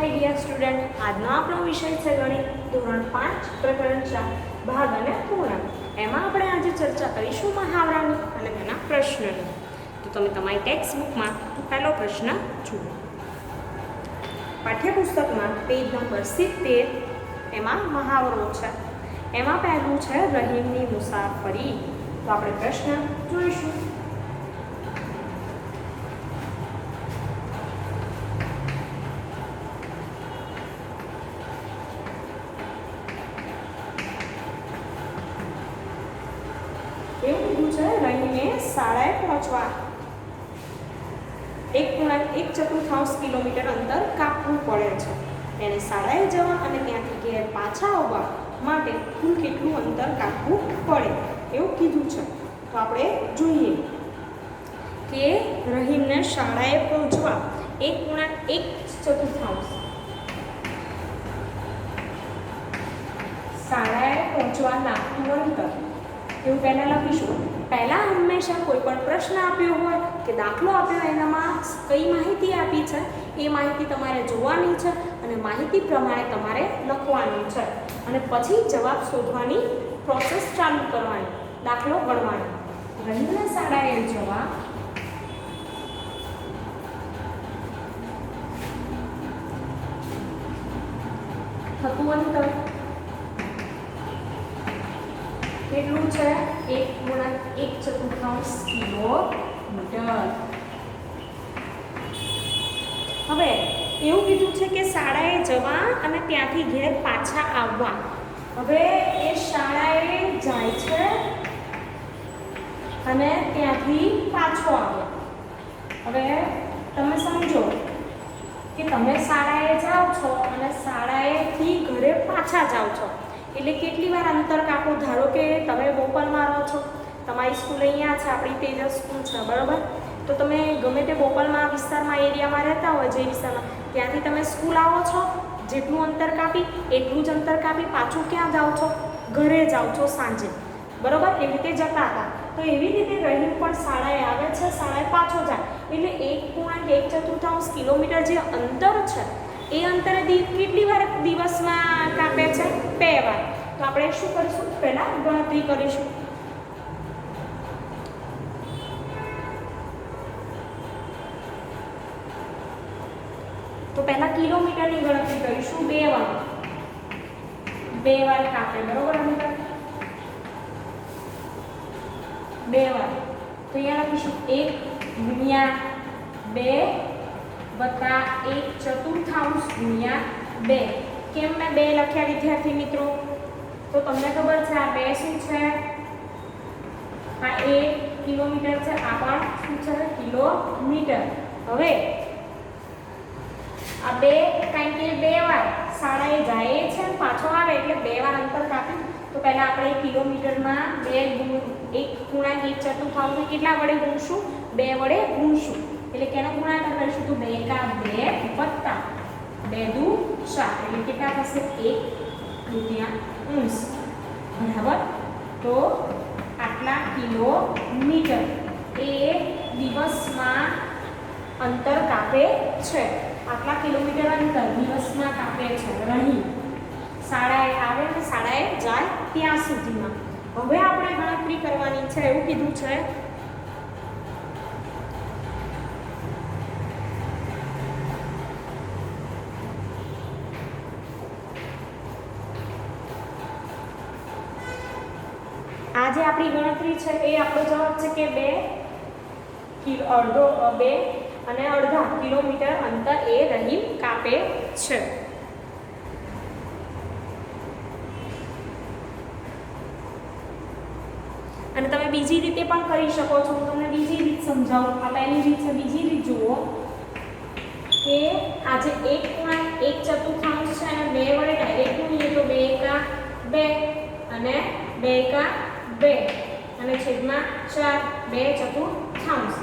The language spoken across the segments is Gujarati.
हाय डियर स्टूडेंट, આજનો આપણો વિષય છે ગણિત ધોરણ 5 પ્રકરણ 4 ભાગ અને પૂર્ણાંક. એમાં આપણે આજે ચર્ચા કરીશું મહાવરાની અને તેના પ્રશ્નની. તો તમે તમારી ટેક્સ્ટ બુકમાં પહેલો પ્રશ્ન જુઓ. પાઠ્યપુસ્તકમાં પેજ નંબર 70 એમાં મહાવરો છે. એમાં પહેલું છે રહીમની મુસાફરી. તો આપણે પ્રશ્ન જોઈશું. એવું કીધું છે રહીને શાળાએ પહોંચવા 1.1 કિલોમીટર અંતર કાપવું પડે છે. એને શાળાએ જવા અને ત્યાંથી ઘેર પાછા આવવા માટે કુલ કેટલું અંતર કાપવું પડે એવું કીધું છે. તો આપણે જોઈએ કે રહીમને શાળાએ પહોંચવા 1.1 શાળાએ પહોંચવા લાગતું અંતર એવું પહેલાં લખીશું. પહેલાં હંમેશા કોઈ પણ પ્રશ્ન આપ્યો હોય કે દાખલો આપ્યો એનામાં કઈ માહિતી આપી છે એ માહિતી તમારે જોવાની છે અને માહિતી પ્રમાણે તમારે લખવાની છે અને પછી જવાબ શોધવાની પ્રોસેસ ચાલુ કરવાની, દાખલો ગણવાનો. રહીમને શાળાએ જવા થતું અંતર કેટલું છે? 1.1 કિલોમીટર. હવે એવું કીધું છે કે શાળાએ જવા અને ત્યાંથી ઘેર પાછા આવવા. હવે એ શાળાએ જાય છે અને ત્યાંથી પાછો આવે. હવે તમે સમજો કે તમે શાળાએ જાઓ છો અને શાળાએથી ઘરે પાછા જાઓ છો એટલે કેટલી વાર અંતર કાપો. ધારો કે તમે બોપલમાં રહો છો, તમારી સ્કૂલ અહીંયા છે, આપણી તેજસ સ્કૂલ છે, બરાબર? તો તમે ગમે તે બોપલમાં વિસ્તારમાં એરિયામાં રહેતા હોય, જે વિસ્તારમાં, ત્યાંથી તમે સ્કૂલ આવો છો, જેટલું અંતર કાપી એટલું જ અંતર કાપી પાછું ક્યાં જાઓ છો? ઘરે જાઓ છો સાંજે, બરાબર? એવી રીતે જતા હતા. તો એવી રીતે રહીમ પણ શાળાએ આવે છે, શાળાએ પાછો જાય એટલે 1.1 કિલોમીટર જે અંતર છે એ અંતરે કેટલી વાર દિવસમાં કાપે છે? 2 વાર. તો આપણે શું કરીશું? પહેલા ગણતરી કરીશું. તો પહેલા કિલોમીટરની ગણતરી કરીશું. 2 વાર કાપે, બરોબર? અંતર 2 વાર. તો અહીંયા લખીશું 1 × 2 + 1/4 × 2. કેમ મેં 2 લખ્યા વિદ્યાર્થી મિત્રો? તો તમને ખબર છે આ 2 શું છે? આ 1 કિલોમીટર છે, આ પણ શું છે? કિલોમીટર. હવે આ 2 કારણ કે 2 વાર શાળાએ જાય છે પાછો આવે એટલે 2 વાર અંતર કાપી. તો પહેલા આપણે કિલોમીટરમાં 1.1 કેટલા વડે ગુણશું? 2 વડે ગુણશું. એટલે કેનો ગુણાકાર કરીશું? તો 2 × 2 + 2 × 4 એટલે કેટલા થશે? 1/4, બરાબર? તો આટલા કિલોમીટર એ દિવસમાં અંતર કાપે છે. આટલા કિલોમીટર અંતર દિવસમાં કાપે છે રહી શાળાએ આવે અને શાળાએ જાય ત્યાં સુધીમાં. હવે આપણે ગણતરી કરવાની છે એવું કીધું છે. આ જે આપણી ગણતરી છે એ આપણો જવાબ છે કે 2.5 કિલોમીટર અંતર એ રહીમ કાપે છે. અને તમે બીજી રીતે પણ કરી શકો છો. હું તમને બીજી રીત સમજાવું. આ પહેલી રીત છે. બીજી રીત જુઓ કે આ જે 1.1 છે અને 2 વડે ડાયરેક્ટ ગુણીએ તો 2 × 2 અને 2 × 2 અને છેદમાં 4 2/4,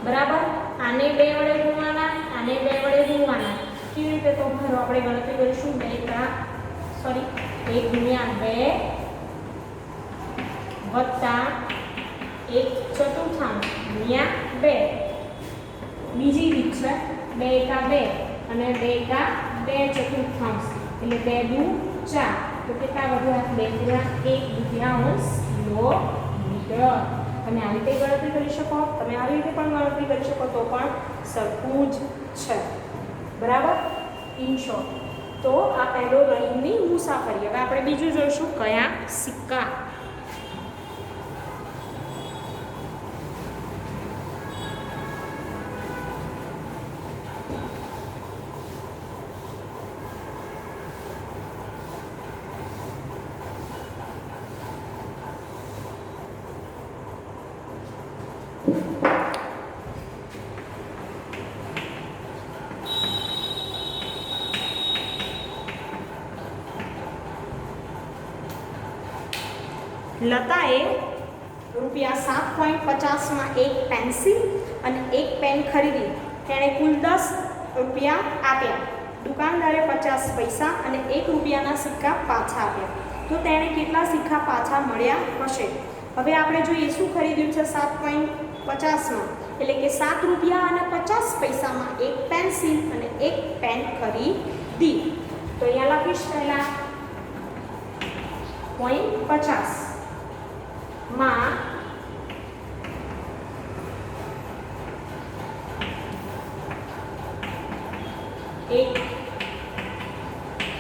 બરાબર? આને 2 વડે ગુણવાના, આને 2 વડે ગુણવાના. કેવી રીતે? તો ભરો આપણે ગણતરી કરીશું. 1 × 2 + 1/4 × 2. બીજી રીત છે 2 × 2 અને 2 એકા 2 ચતુર્થાંશ એટલે 2 દુ 4 તો કેટલા વધ્યા 2 1/2 કિલોમીટર. તમે આ રીતે ગણતરી કરી શકો, તમે આવી રીતે પણ ગણતરી કરી શકો તો પણ સરખું જ છે. બરાબર. ઇન શોર્ટ તો આ પહેલો ગણિતની મુસાફરી. હવે આપણે બીજું જોઈશું કયા સિક્કા. લતાએ ₹7.50 એક પેન્સિલ અને એક પેન ખરીદી. તેણે કુલ 10 રૂપિયા આપ્યા. દુકાનદારે 50 પૈસા અને ₹1ના સિક્કા પાછા આપ્યા. તો તેણે કેટલા સિક્કા પાછા મળ્યા હશે? હવે આપણે જોઈએ શું ખરીદ્યું છે 7.50માં, એટલે કે ₹7 અને 50 પૈસામાં એક પેન્સિલ અને એક પેન ખરીદી. તો અહીંયા લખીશ પહેલા .50 માં એક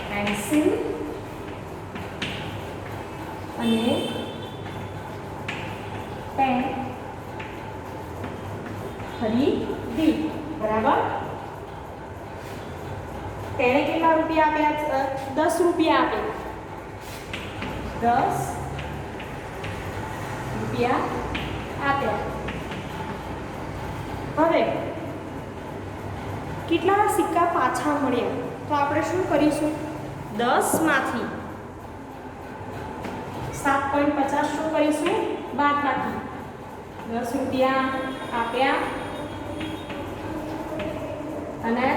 પેન્સિલ અને પેન ખરીદી. બરાબર. તેણે કેટલા રૂપિયા આપ્યા? 10 રૂપિયા આપ્યા. 10 રૂપિયા આપ્યા. હવે કેટલા સિક્કા પાછા મળ્યા? તો આપણે શું કરીશું? 10 માંથી 7.50 શું કરીશું? બાદબાકી. 10 રૂપિયા આપ્યા અને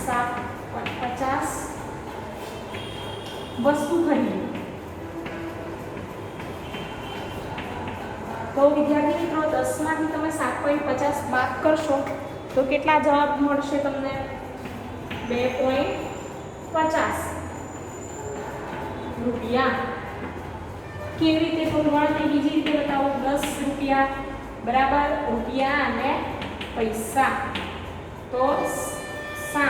7.50 વસ્તુ ખરીદી. તો વિદ્યાર્થી મિત્રો 10 માંથી તમે 7.50 બાદ કરશો તો કેટલા જવાબ મળશે તમને? 2.50 રૂપિયા. કેવી રીતે તો ગણતરી બીજી રીતે બતાવો. 10 રૂપિયા બરાબર રૂપિયા અને પૈસા તો 7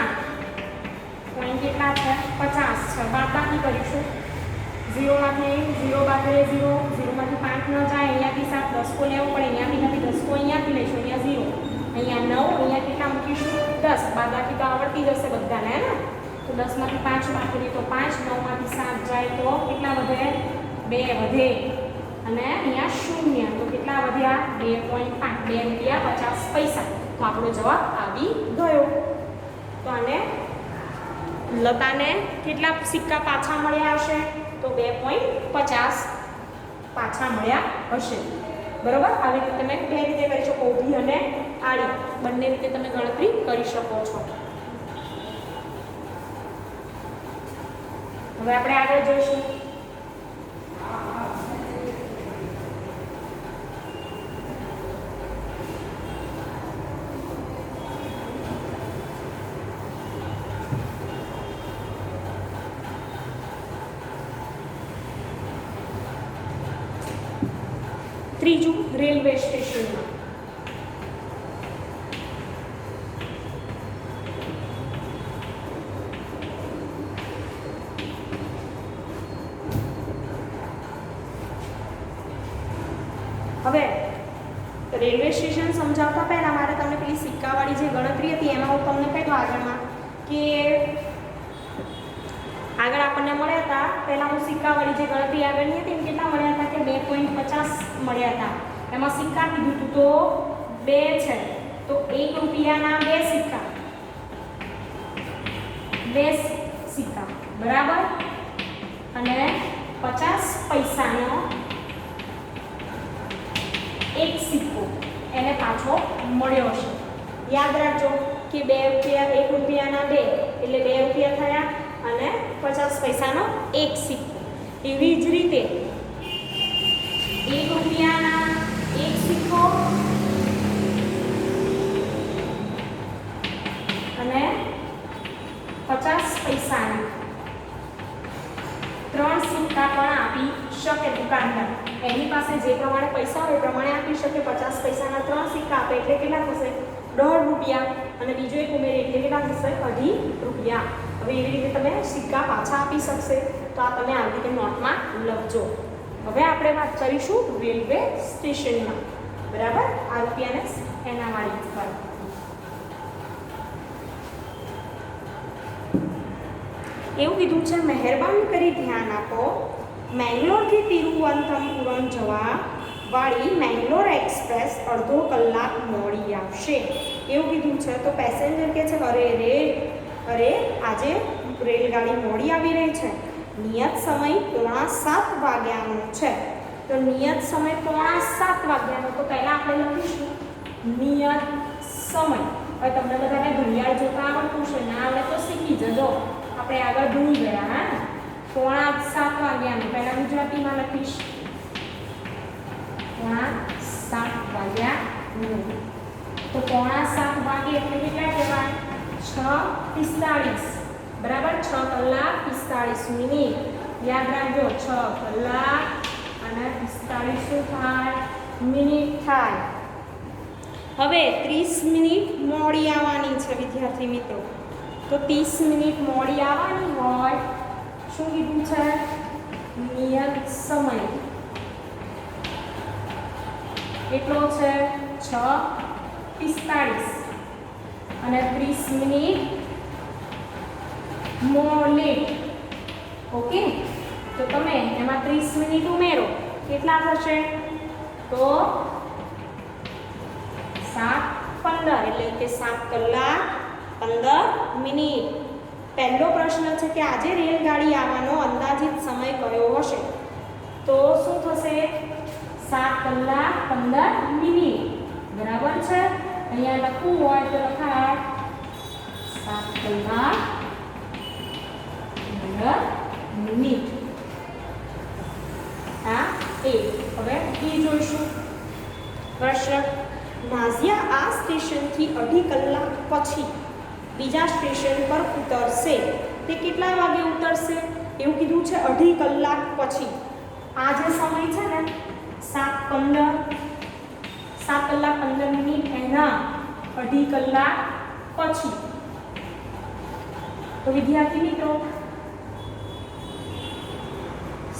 પોઈન્ટ કેટલા છે? 50 છે. બાદબાકી કરીશું. 0 માંથી 0 બાદ કરે 0, 0 માંથી 5 ન જાય. અહીંયાથી 7 દસકો લેવો પડે. અહીંયાથી દસકો અહીંયાથી લઈશું. અહીંયા 0, અહીંયા 9, અહીંયા કેટલા મૂકીશું? 10. બાદબાકી તો આવડતી જશે બધાને, હે ને? તો 10 માંથી 5 બાદ કરીએ તો 5, 9 માંથી 7 જાય તો કેટલા વધે? 2 વધે અને અહીંયા 0 તો કેટલા વધ્યા? 2.5 ₹2.50 પૈસા. તો આપણો જવાબ આવી ગયો. તો આને લતાને કેટલા સિક્કા પાછા મળ્યા હશે? તો 2.50 પાછા મળ્યા હશે. બરોબર. આવી રીતે તમે બે રીતે કરી શકો, ઊભી અને આડી બંને રીતે તમે ગણતરી કરી શકો છો. હવે આપણે આગળ જોઈશું ત્રીજું રેલવે સ્ટેશનમાં. હવે રેલવે સ્ટેશન સમજાવતા પહેલા મારે તમને પેલી સિક્કાવાળી જે ગણતરી હતી એમાં હું તમને કહી દઉં આગળમાં કે આગળ આપણને મળ્યા હતા પહેલા હું સિક્કાવાળી જે ગણતરી આગળની હતી કેટલા મળ્યા હતા કે 2.50 મળ્યા હતા. એમાં સિક્કા કીધું હતું તો 2 છે તો ₹1ના 2 સિક્કા, 2 સિક્કા બરાબર અને 50 પૈસાનો એક સિક્કો એને પાછો મળ્યો છે. યાદ રાખજો કે ₹1ના 2 એટલે ₹2 થયા અને 50 પૈસાનો એક સિક્કો. એવી જ રીતે ₹1ના એક સિક્કો અને દુકાનદાર એની પાસે જે પ્રમાણે પૈસા હોય એ પ્રમાણે આપી શકે. 50 પૈસાના 3 સિક્કા આપે એટલે કેટલા થશે? 1.5 રૂપિયા. અને બીજો એક ઉમેરે એટલે કેટલા થશે? 2.5 રૂપિયા. હવે એવી રીતે તમે સિક્કા પાછા આપી શકશે. તો આ તમે આવી રીતે નોટમાં લખજો. હવે આપણે વાત કરીશું રેલવે સ્ટેશનમાં. બરાબર, આ રૂપિયાને એના વાળી પર એવું કીધું છે, મહેરબાની કરી ધ્યાન આપો, મેંગ્લોરથી તિરુવનંતપુરમ જવા વાળી મેંગ્લોર એક્સપ્રેસ અડધો કલાક મોડી આવશે. એવું કીધું છે. તો પેસેન્જર કે છે અરે આજે રેલગાડી મોડી આવી રહી છે. નિયત સમય 6:45 વાગ્યાનો છે. તો નિયત સમય 6:45 વાગ્યાનો. તો પહેલા આપણે લખીશું નિયત સમય. હવે તમને બધાને ઘડિયાળ જોતા આવડતું છે, ના આવડે તો શીખી જજો. આપણે આગળ ભૂલી ગયા. હા, 6:45 વાગ્યાનું પહેલા ગુજરાતીમાં લખીશ 7:45 વાગ્યાનું. તો 6:45 વાગે એટલે કેટલા કહેવાય? 6:45. બરાબર, 6 કલાક 45 મિનિટ. યાદ રાખજો, 6 કલાક અને 45 શું થાય? મિનિટ થાય. હવે 30 મિનિટ મોડી આવવાની છે વિદ્યાર્થી મિત્રો. તો 30 મિનિટ મોડી આવવાની હોય, શું કીધું છે? નિયત સમય કેટલો છે? 6:45 અને 30 મિનિટ more late. ઓકે, તો તમે એમાં 30 મિનિટ ઉમેરો, કેટલા થશે? તો 7:15 એટલે કે 7 કલાક 15 મિનિટ. પહેલો પ્રશ્ન છે કે આજે રેલગાડી આવવાનો અંદાજિત સમય કયો હશે? તો શું થશે? 7 કલાક 15 મિનિટ. બરાબર છે. અહીંયા લખવું હોય તો લખાય 7 કલાક 15 મિનિટ. હા, એ. હવે બી જોઈશું પ્રશ્ન. નાઝિયા આ સ્ટેશનથી 2.5 કલાક પછી બીજા સ્ટેશન પર ઉતરશે. તે કેટલા વાગે ઉતરશે? એવું કીધું છે 2.5 કલાક પછી. આ જે સમય છે ને 7:15, 7 કલાક 15 મિનિટ એના 2.5 કલાક પછી. તો વિદ્યાર્થી મિત્રો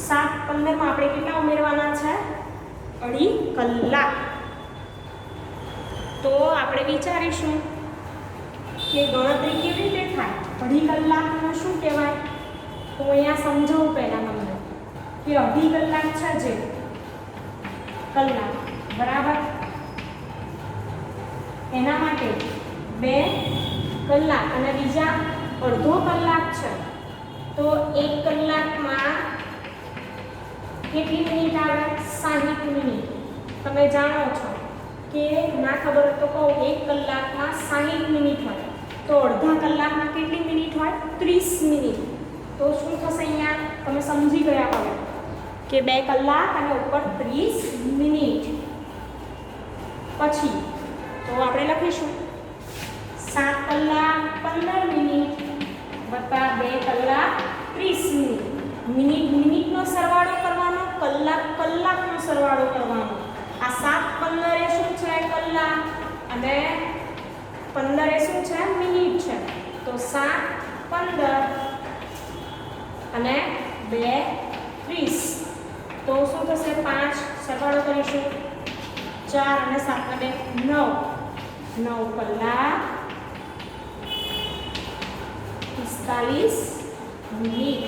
7:15 માં આપણે કેટલા ઉમેરવાના છે? 2.5 કલાક. તો આપણે વિચારીશું કે ગણતરી કેવી રીતે થાય? 2.5 કલાકનું શું કહેવાય? તો અહીંયા સમજાવું પહેલા તમને કે 2.5 કલાક છે જે કલાક, બરાબર, એના માટે 2 કલાક અને બીજા અડધો કલાક છે. તો 1 કલાકમાં કેટલી મિનિટ આવે? 60 મિનિટ. તમે જાણો છો કે ના ખબર હોય તો કહું, 1 કલાકમાં 60 મિનિટ હોય. તો અડધા કલાકમાં કેટલી મિનિટ હોય? 30 મિનિટ. તો શું થશે અહીંયા? તમે સમજી ગયા હવે કે 2 કલાક અને ઉપર 30 મિનિટ પછી. તો આપણે લખીશું 7 કલાક 15 મિનિટ વત્તા 2 કલાક 30 મિનિટ. મિનિટ મિનિટનો સરવાળો કરવાનો, કલાક કલાકનો સરવાળો કરવાનો. આ 7:15 એ શું છે? કલાક. અને 15 એ શું છે? મિનિટ છે. તો 7:15 અને 2:30. તો શું થશે? 5 સરવાળો કરીશું. 4 અને 7 અને 9. 9 કલાક 45 મિનિટ.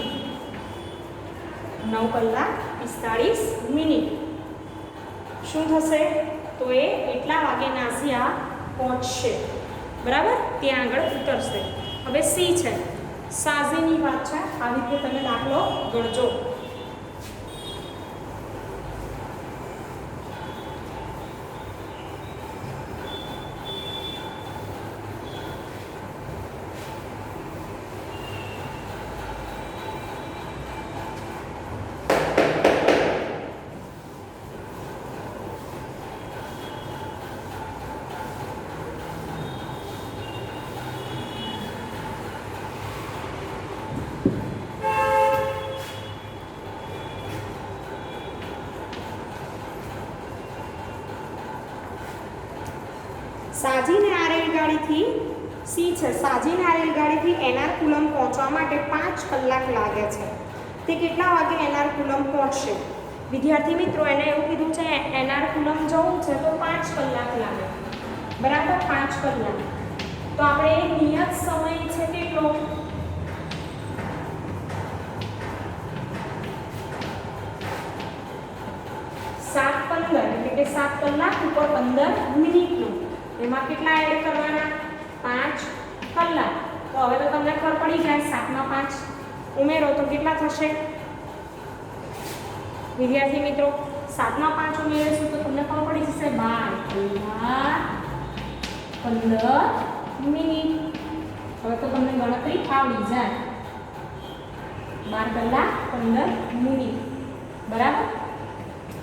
9 કલાક 45 મિનિટ. શું થશે? તો એ એટલા વાગે નાઝિયા પહોંચશે. બરાબર, ત્યાં આગળ ઉતરશે. હવે સી છે, સાઝીની વાત છે. આવી રીતે તમે દાખલો ગણજો. સાજીને આ રેલગાડીથી સી છે, સાજીને આ રેલગાડીથી એર્નાકુલમ પહોંચવા માટે 5 કલાક લાગે છે. તે કેટલા વાગે એર્નાકુલમ પહોંચશે? વિદ્યાર્થી મિત્રો, એને એવું કીધું છે એર્નાકુલમ જવું છે તો 5 કલાક લાગે. બરાબર, 5 કલાક. તો આપણે નિયત સમય છે કેટલો? 7:15 એટલે કે 7 કલાક ઉપર 15 મિનિટનું. એમાં કેટલા એડ કરવાના? 5 કલાક. તો હવે તો તમને ખબર પડી જાય, 7 માં 5 ઉમેરો તો કેટલા થશે? વિદ્યાર્થી મિત્રો, 7 માં 5 ઉમેરીશું તો તમને ખબર પડી જશે 12 કલાક 15 મિનિટ. હવે તો તમને ગણતરી આવડી જાય. 12 કલાક 15 મિનિટ. બરાબર,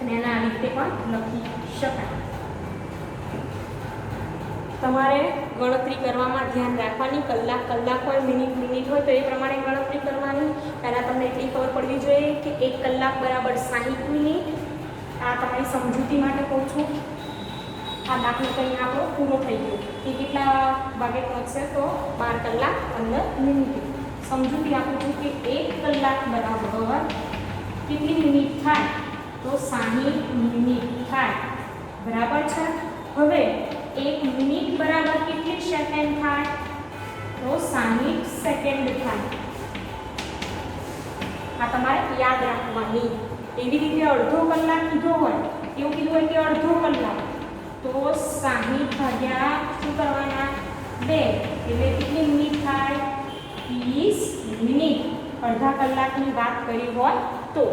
અને એના આ રીતે પણ લખી શકાય. તમારે ગણતરી કરવામાં ધ્યાન રાખવાની. કલાક કલાક હોય, મિનિટ મિનિટ હોય તો એ પ્રમાણે ગણતરી કરવાની. પહેલાં તમને એટલી ખબર પડવી જોઈએ કે 1 કલાક બરાબર 60 મિનિટ. આ તમારી સમજૂતી માટે કહું છું. આ દાખલો કંઈ આપણો પૂરો થઈ ગયો. એ કેટલા વાગે પહોંચશે? તો 12 કલાક 15 મિનિટ. સમજૂતી આપું છું કે 1 કલાક બરાબર કેટલી મિનિટ થાય? તો 60 મિનિટ થાય. બરાબર છે. હવે 1 મિનિટ બરાબર કેટલી સેકન્ડ થાય? તો 60 સેકન્ડ થાય. આ તમારે યાદ રાખવાની. એવી રીતે અડધો કલાક કીધો હોય, એવું કીધું હોય કે અડધો કલાક, તો 60 ભાગ્યા શું કરવાના? 2 એટલે કેટલી મિનિટ થાય? 30 મિનિટ. અડધા કલાકની વાત કરી હોય તો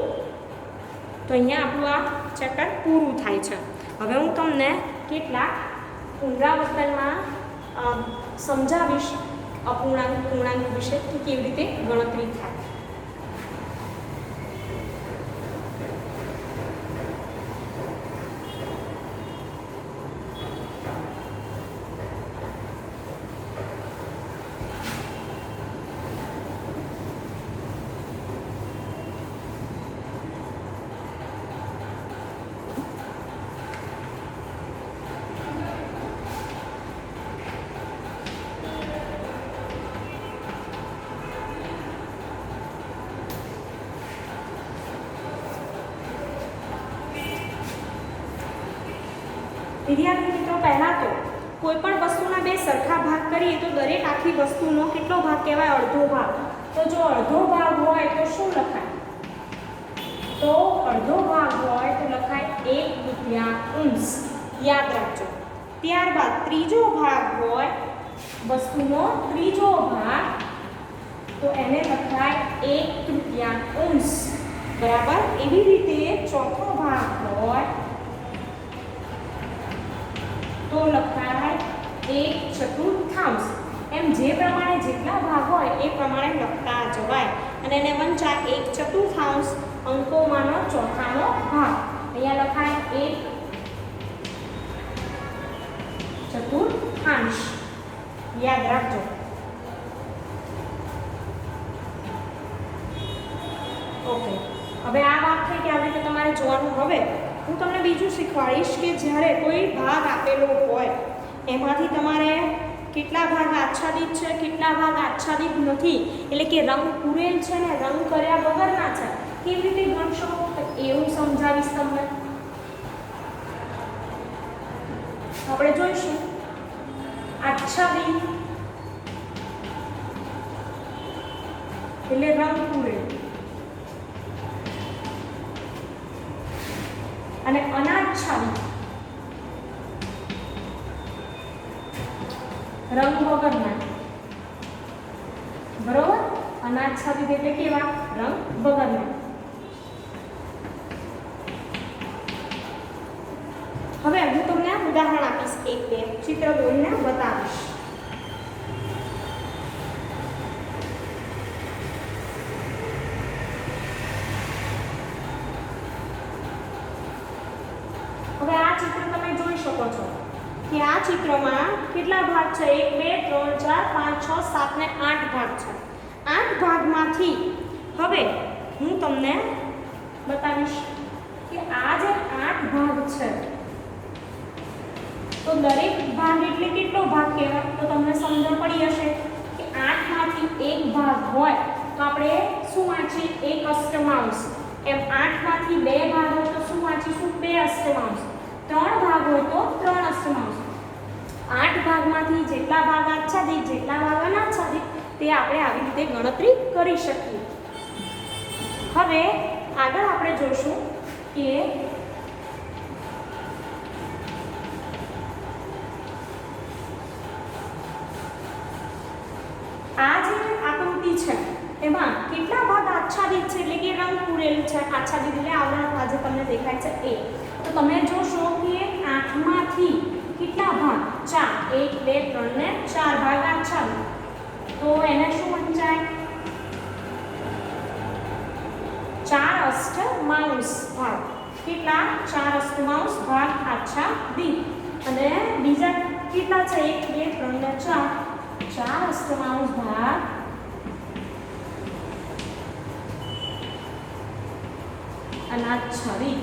અહીંયા આપણું આ ચેપ્ટર પૂરું થાય છે. હવે હું તમને કેટલાક પુનરાવર્તનમાં સમજાવીશ અપૂર્ણાંક પૂર્ણાંક વિશે કે કેવી રીતે ગણતરી થાય. વિદ્યાર્થી મિત્રો, પહેલાં તો કોઈ પણ વસ્તુના 2 સરખા ભાગ કરીએ તો દરેક આખી વસ્તુનો કેટલો ભાગ કહેવાય? અડધો ભાગ. તો જો અડધો ભાગ હોય તો શું લખાય? તો અડધો ભાગ હોય તો લખાય 1/3. યાદ રાખજો. ત્યારબાદ ત્રીજો ભાગ હોય, વસ્તુનો ત્રીજો ભાગ, તો એને લખાય 1/3. બરાબર. એવી રીતે ચોથો ભાગ હોય તો લખાય 1/4. એમ જે પ્રમાણે જેટલા ભાગ હોય એ પ્રમાણે લખતા જવાય અને એને વંચાય 1/4 અંકોમાંનો ચોથાનો ભાગ. અહીંયા લખાય 1/4. યાદ રાખજો. ઓકે, હવે આ વાત થઈ કે આવી રીતે તમારે જોવાનું. હવે હું તમને બીજું શીખવાડીશ કે જ્યારે કોઈ ભાગ આપેલો હોય એમાંથી તમારે કેટલા ભાગ આચ્છાદિત છે, કેટલા ભાગ આચ્છાદિત નથી, એટલે કે રંગ પૂરેલ છે ને રંગ કર્યા વગરના છે, કેવી રીતે ગણશો એવું સમજાવીશ તમને. આપણે જોઈશું આચ્છાદિત એટલે રંગ પૂરેલ અને અનાચ્છાદિત રંગ વગરના. બરોબર. અનાચ્છાદિત એટલે કેવા? રંગ વગરના. હવે હું તમને ઉદાહરણ આપીશ, 1-2 ચિત્ર દોરીને બતાવીશ. હવે આ ચિત્ર તમે જોઈ શકો છો કે આ ચિત્રમાં કેટલા ભાગ છે? 1 2 3 4 5 6 7 ને 8 ભાગ છે. 8 ભાગમાંથી હવે હું તમને બતાવીશ કે આ જે 8 ભાગ છે તો દરેક ભાગ એટલે કેટલો ભાગ કહેવાય? તો તમને સમજણ પડી હશે કે 8 માંથી એક ભાગ હોય તો આપણે શું વાંચીએ? એક અષ્ટમાંશ. એમ 8 માંથી બે ભાગ હોય તો શું વાંચીશું? બે અષ્ટમાંશ. 3 ભાગ હોય તો 3 અષ્ટમાંશ. 8 ભાગમાંથી જેટલા ભાગ આચ્છાદિત, જેટલા ભાગ અનાચ્છાદિત તે આપણે આવી રીતે ગણતરી કરી શકીએ. હવે આગળ આપણે જોશું કે આ જે આકૃતિ છે એમાં કેટલા ભાગ આચ્છાદિત છે એટલે કે રંગ પૂરેલું છે. આચ્છાદિત એટલે આવરણ આજે તમને દેખાય છે એ. તો તમે જોશો કે 8 માંથી કેટલા ભાગ? 4. 1 2 3 ને 4 ભાગ આચ્છાદિત. તો એને શું વંચાય? 4 અષ્ટમાંશ ભાગ. કેટલા? 4 અષ્ટમાંશ ભાગ આચ્છાદિત. અને બીજા કેટલા છે? 1 2 3 ને 4. 4 અષ્ટમાંશ ભાગ અનાચ્છાદિત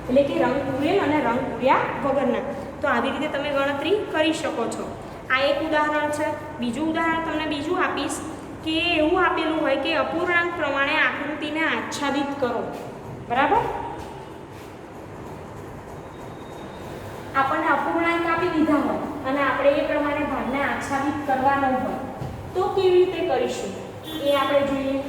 એટલે કે રંગ પૂરેલ અને રંગ પૂર્યા વગરના. તો આવી રીતે તમે ગણતરી કરી શકો છો. આ એક ઉદાહરણ છે. બીજું ઉદાહરણ તમને બીજું આપીશ કે એવું આપેલું હોય કે અપૂર્ણાંક પ્રમાણે આકૃતિને આચ્છાદિત કરો. બરાબર? આપણને અપૂર્ણાંક આપી દીધા હોય અને આપણે એ પ્રમાણે ભાગને આચ્છાદિત કરવાનો હોય તો કેવી રીતે કરીશું એ આપણે જોઈએ.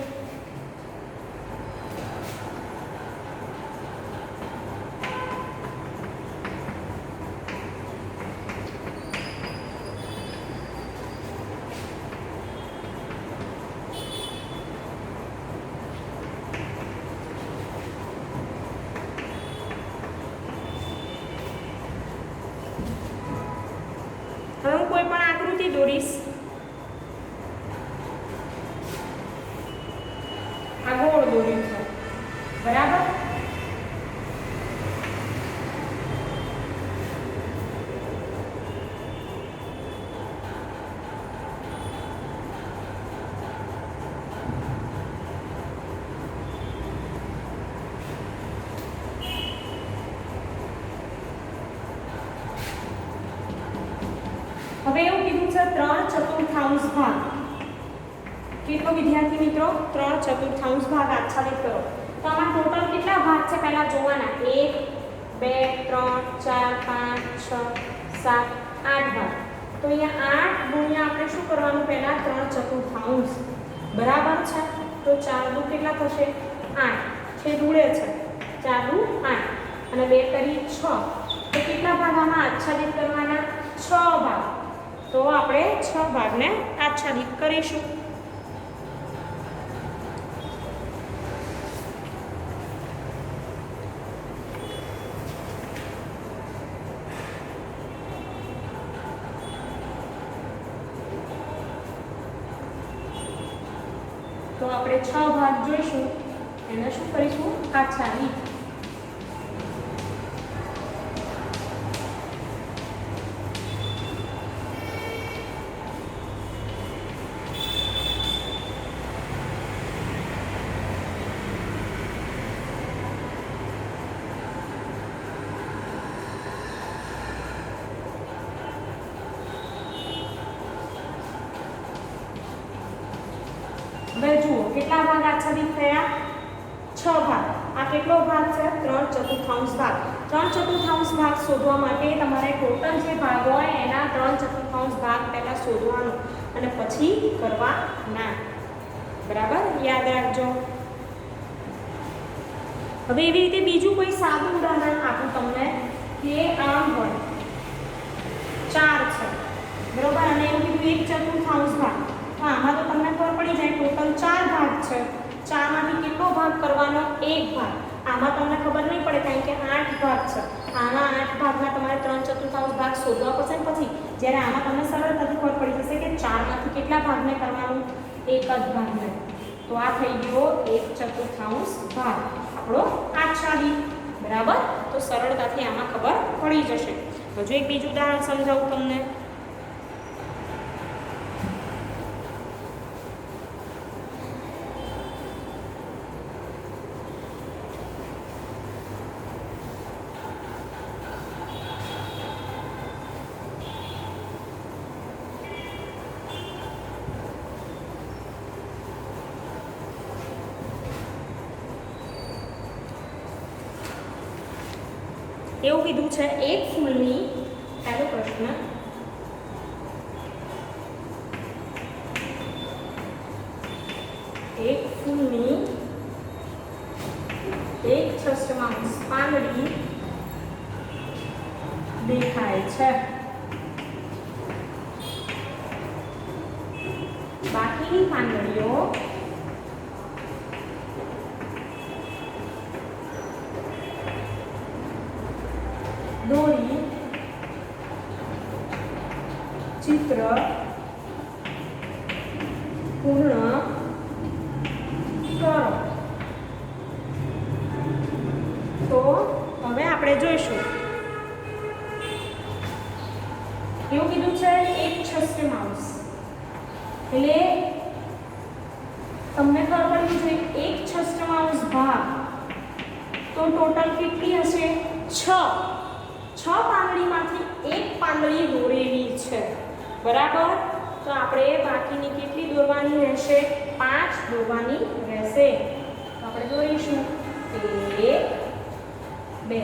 હવે હું કોઈ પણ આકૃતિ દોરીશ. આ ગોળ દોર્યું છે. બરાબર? હવે એવું કીધું છે 3/4 ભાગ. કેટલો વિદ્યાર્થી મિત્રો? 3/4 ભાગ આચ્છાદિત કરો. તો આમાં ટોટલ કેટલા ભાગ છે પહેલા જોવાના? 1 2 3 4 5 6 7 8 ભાગ. તો અહીંયા 8 ગુણ્યા આપણે શું કરવાનું? પહેલા 3/4. બરાબર છે? તો 4 દુ કેટલા થશે? 8. છેદ ઉડે છે. 4 દુ 8 અને 2 કરી 6. તો કેટલા ભાગ આમાં આચ્છાદિત કરવાના? 6 ભાગ. તો આપણે 6 ભાગને આચ્છાદિત કરીશું. તો આપણે 6 ભાગ જોઈશું. એને શું કરીશું? આચ્છાદિત. હવે જુઓ કેટલા ભાગ આચ્છાદિત થયા? 6 ભાગ. આ કેટલો ભાગ છે? 3/4 ભાગ. 3/4 ભાગ શોધવા માટે તમારે ટોટલ જે ભાગ હોય એના 3/4 ભાગ પહેલા શોધવાનો અને પછી કરવાના. બરાબર? યાદ રાખજો. હવે એવી રીતે બીજું કોઈ સાદું ઉદાહરણ આપું તમને કે આમ હોય 4 છે. બરોબર? અને એવું કીધું 1/4 ભાગ. આમાં તો તમને ખબર પડી જાય ટોટલ 4 ભાગ છે. 4 માંથી કેટલો ભાગ કરવાનો? 1 ભાગ. આમાં તમને ખબર નહીં પડે કારણ કે 8 ભાગ છે. આના 8 ભાગમાં તમારે 3/4 ભાગ શોધવા પડશે ને પછી જ્યારે આમાં તમને સરળતાથી ખબર પડી જશે કે 4 માંથી કેટલા ભાગને કરવાનું? 1 જ ભાગને. તો આ થઈ ગયો 1/4 ભાગ આપણો આચ્છાદિત. બરાબર? તો સરળતાથી આમાં ખબર પડી જશે. હજુ એક બીજું ઉદાહરણ સમજાવું તમને. એવું કીધું છે એક ફૂલની, પહેલો પ્રશ્ન, એક ફૂલની એક છઠ્ઠાંશ પાંદડી દેખાય છે, બાકીની પાંદડીઓ દોરી ચિત્ર પૂર્ણ કરો. તો હવે આપણે જોઈશું, એવું કીધું છે એક છઠ્ઠાંશ, એટલે તમને ખબર પડવી જોઈએ એક છઠ્ઠાંશ ભાગ તો ટોટલ કેટલી હશે? 6 પાંદડીમાંથી એક પાંદડી દોરેલી છે, બરાબર. તો આપણે બાકીની કેટલી દોરવાની રહેશે? 5 દોરવાની રહેશે. તો આપણે દોરીશું 1 2 3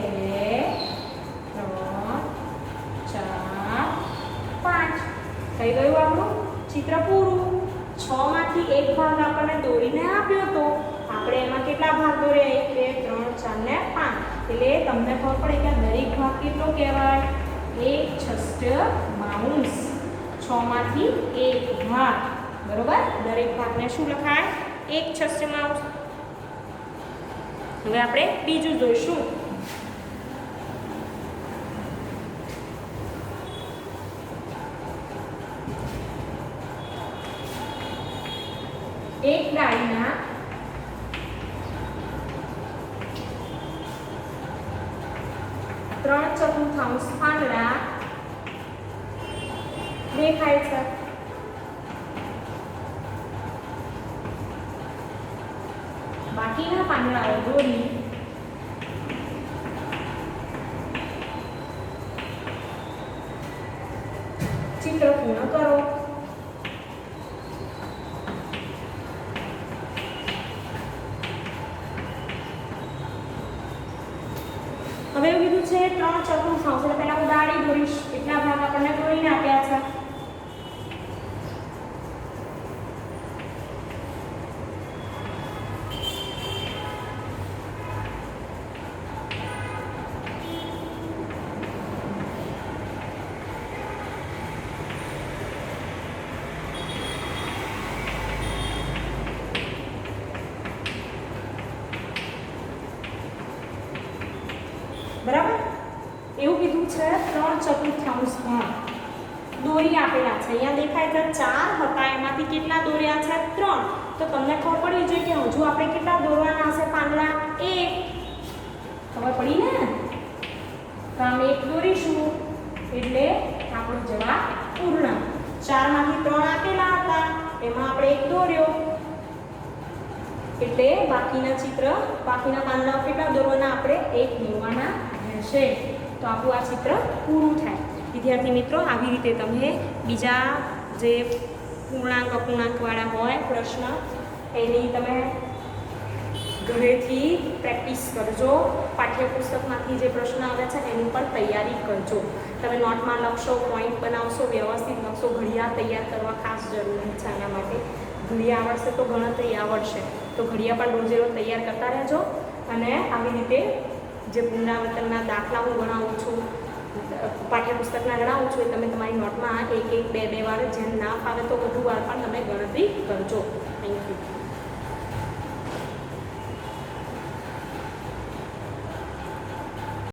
4 5. થઈ ગયું આપણું ચિત્ર પૂરું. 6 માંથી એક ભાગ આપણને દોરીને આપ્યો તો આપણે એમાં કેટલા ભાગ દોર્યા? 1 2 3 4 ને 5. એટલે તમને ખબર પડે કે દરેક ભાગ કેટલો કહેવાય? એક છઠ્ઠાંશ. 6 માંથી એક ભાગ, બરોબર. દરેક ભાગને શું લખાય? એક છઠ્ઠાંશ. હવે આપણે બીજું જોઈશું. એક ડાળીના 3/4 પાંદડા દેખાય છે, બાકીના પાંદડાઓ દોરી ચિત્ર પૂર્ણ કરો. હવે એવું કીધું છે 3/4, એટલે પહેલા હું ડાળી દોરીશ. એટલા ભાગ આપણને દોરીને આપ્યા છે. બરાબર. એવું કીધું છે 3/4 ભાગ દોરી આપેલા છે. અહીંયા દેખાય છે 4 હતા, એમાંથી કેટલા દોર્યા છે? 3. તો તમને ખબર પડી જોઈએ કે હજુ આપણે કેટલા દોરવાના હશે પાંદડા? 1. ખબર પડી ને? તો આમ 1 દોરીશું એટલે આપણો જવાબ પૂર્ણ. 4 માંથી 3 આપેલા હતા, એમાં આપણે 1 દોર્યો એટલે બાકીના પાંદડાઓ કેટલા દોરવાના? આપણે 1 દોરવાના રહેશે. તો આપણું આ ચિત્ર પૂરું થાય. વિદ્યાર્થી મિત્રો, આવી રીતે તમે બીજા જે પૂર્ણાંક અપૂર્ણાંકવાળા હોય પ્રશ્ન, એની તમે ઘરેથી પ્રેક્ટિસ કરજો. પાઠ્યપુસ્તકમાંથી જે પ્રશ્ન આવે છે એની પણ તૈયારી કરજો. તમે નોટમાં લખશો, પોઈન્ટ બનાવશો, વ્યવસ્થિત લખશો. ઘડિયાળ તૈયાર કરવા ખાસ જરૂરી છે. આના માટે ઘડિયાળ આવડશે તો ગણતરી આવડશે. તો ઘડિયાળ પણ રોજે રોજ તૈયાર કરતા રહેજો. અને આવી રીતે જે પુનરાવર્તનના દાખલા હું ગણાવું છું, પાઠ્યપુસ્તકના ગણાવું છું, એ તમે તમારી નોટમાં 1 1 2 2 વાર, જેમ ના ફાવે તો વધુ વાર પણ તમે ગણતરી કરજો. Thank you.